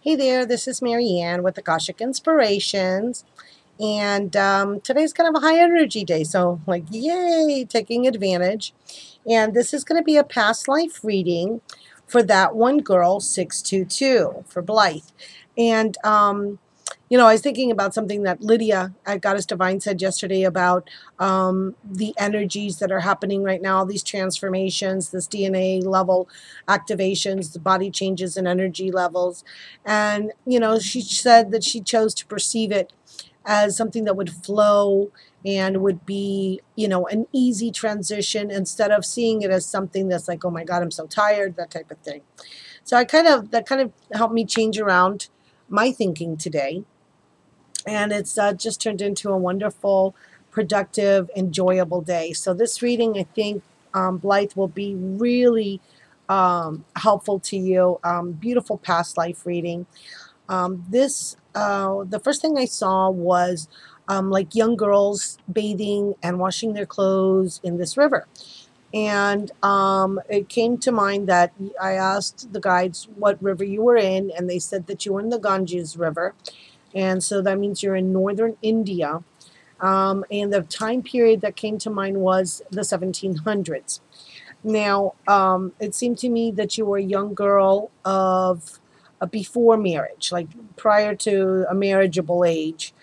Hey there, this is Marianne with Akashic Inspirations. And today's kind of a high energy day, so like, yay, taking advantage. And this is going to be a past life reading for that one girl, 622, for Blythe. And I was thinking about something that Lydia at Goddess Divine said yesterday about the energies that are happening right now, these transformations, this DNA level activations, the body changes and energy levels. And, she said that she chose to perceive it as something that would flow and would be, an easy transition instead of seeing it as something that's like, oh my God, I'm so tired, that type of thing. So that kind of helped me change around my thinking today, and it's just turned into a wonderful, productive, enjoyable day. So this reading, I think, Blythe, will be really helpful to you. Beautiful past life reading. The first thing I saw was like young girls bathing and washing their clothes in this river. And it came to mind that I asked the guides what river you were in, and they said that you were in the Ganges River. And so that means you're in northern India. And the time period that came to mind was the 1700s. Now, it seemed to me that you were a young girl of before marriage, like prior to a marriageable age,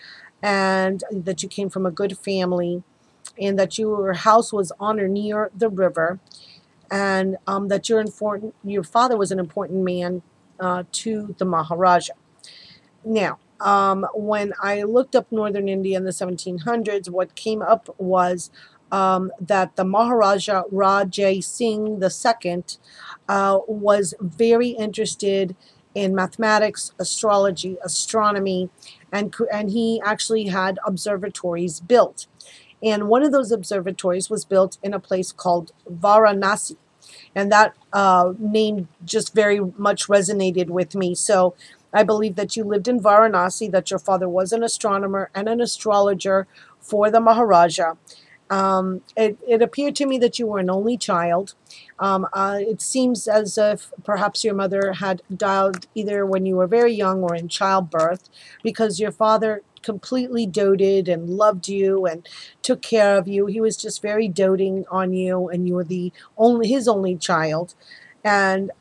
and that you came from a good family, and that your house was on or near the river, and that your father was an important man to the Maharaja. Now, when I looked up northern India in the 1700s, what came up was that the Maharaja Rajay Singh II was very interested in mathematics, astrology, astronomy, and he actually had observatories built. And one of those observatories was built in a place called Varanasi. And that name just very much resonated with me. So I believe that you lived in Varanasi, that your father was an astronomer and an astrologer for the Maharaja. It appeared to me that you were an only child. It seems as if perhaps your mother had died either when you were very young or in childbirth, because your father completely doted and loved you and took care of you. He was just very doting on you, and you were his only child. And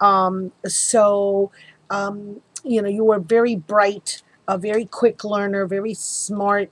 you were very bright, a very quick learner, very smart,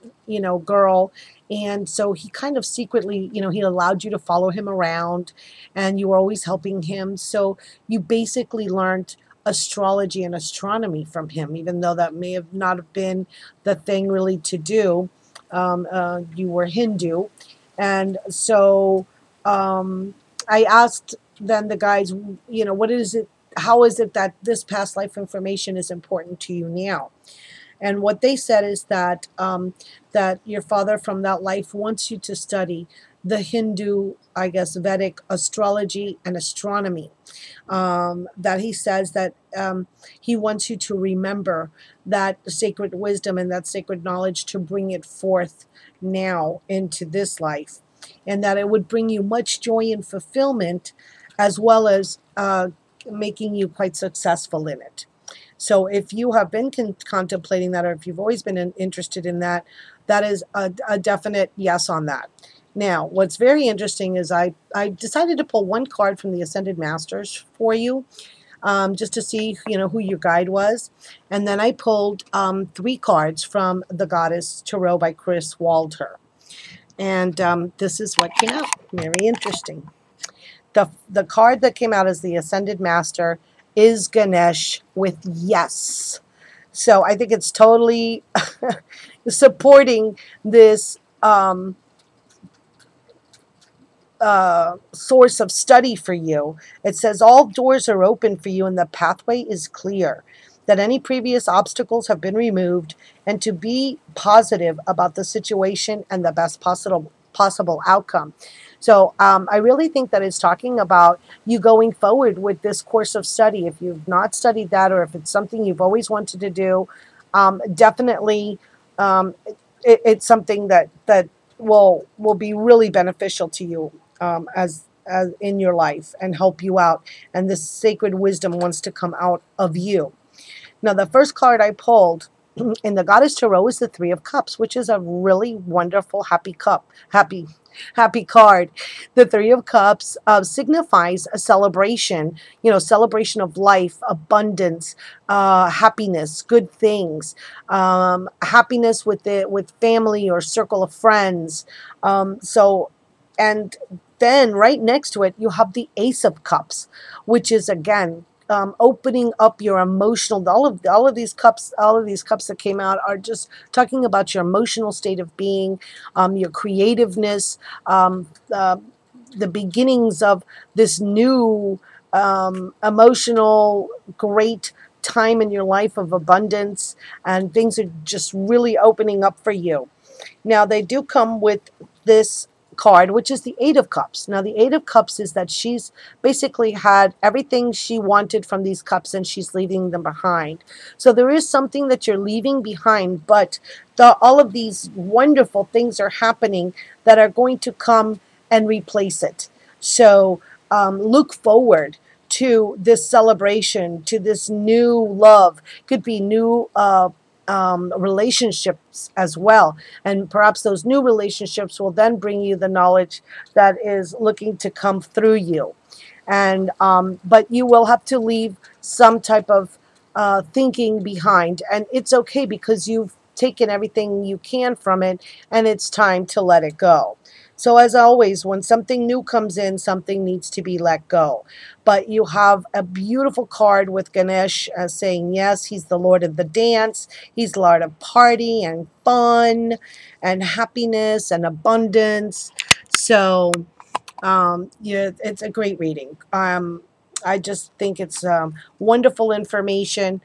girl. And so he kind of secretly, he allowed you to follow him around, and you were always helping him. So you basically learned astrology and astronomy from him, even though that may have not have been the thing really to do. You were Hindu. And so I asked then the guys, what is it? How is it that this past life information is important to you now? And what they said is that your father from that life wants you to study the Hindu, I guess, Vedic astrology and astronomy. That he says that he wants you to remember that sacred wisdom and that sacred knowledge, to bring it forth now into this life, and that it would bring you much joy and fulfillment, as well as making you quite successful in it. So if you have been contemplating that, or if you've always been interested in that, that is a definite yes on that. Now, what's very interesting is I decided to pull one card from the Ascended Masters for you, just to see, who your guide was. And then I pulled 3 cards from the Goddess Tarot by Chris Walter. And this is what came out. Very interesting. The card that came out as the Ascended Master is Ganesh with yes. So I think it's totally supporting this source of study for you. It says all doors are open for you and the pathway is clear, that any previous obstacles have been removed, and to be positive about the situation and the best possible outcome. So I really think that it's talking about you going forward with this course of study. If you've not studied that, or if it's something you've always wanted to do, definitely it's something that will be really beneficial to you as in your life, and help you out. And this sacred wisdom wants to come out of you. Now, the first card I pulled in the Goddess Tarot is the Three of Cups, which is a really wonderful, happy card. The Three of Cups signifies a celebration, celebration of life, abundance, happiness, good things, happiness with family or circle of friends. And then right next to it, you have the Ace of Cups, which is again opening up your emotional. All of these cups, that came out are just talking about your emotional state of being, your creativeness, the beginnings of this new emotional great time in your life of abundance, and things are just really opening up for you. Now, they do come with this card, which is the Eight of Cups. Now, the Eight of Cups is that she's basically had everything she wanted from these cups and she's leaving them behind. So there is something that you're leaving behind, but all of these wonderful things are happening that are going to come and replace it. So look forward to this celebration, to this new love. Could be new relationships as well. And perhaps those new relationships will then bring you the knowledge that is looking to come through you. And but you will have to leave some type of thinking behind. And it's okay, because you've taken everything you can from it, and it's time to let it go. So as always, when something new comes in, something needs to be let go. But you have a beautiful card with Ganesh saying, yes, he's the Lord of the dance. He's the Lord of party and fun and happiness and abundance. So yeah, it's a great reading. I just think it's wonderful information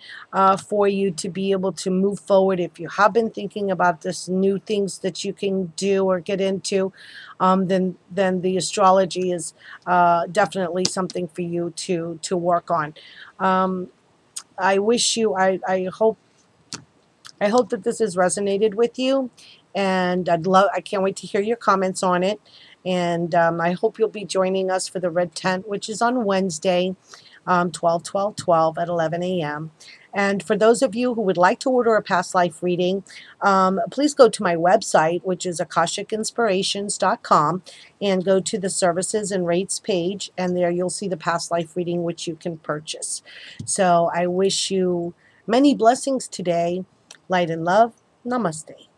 for you to be able to move forward. If you have been thinking about this new things that you can do or get into, then the astrology is definitely something for you to work on. I wish you. I hope that this has resonated with you, and I can't wait to hear your comments on it. And I hope you'll be joining us for the Red Tent, which is on Wednesday, 12/12/12 at 11 a.m. And for those of you who would like to order a past life reading, please go to my website, which is akashicinspirations.com, and go to the services and rates page, and there you'll see the past life reading, which you can purchase. So I wish you many blessings today. Light and love. Namaste.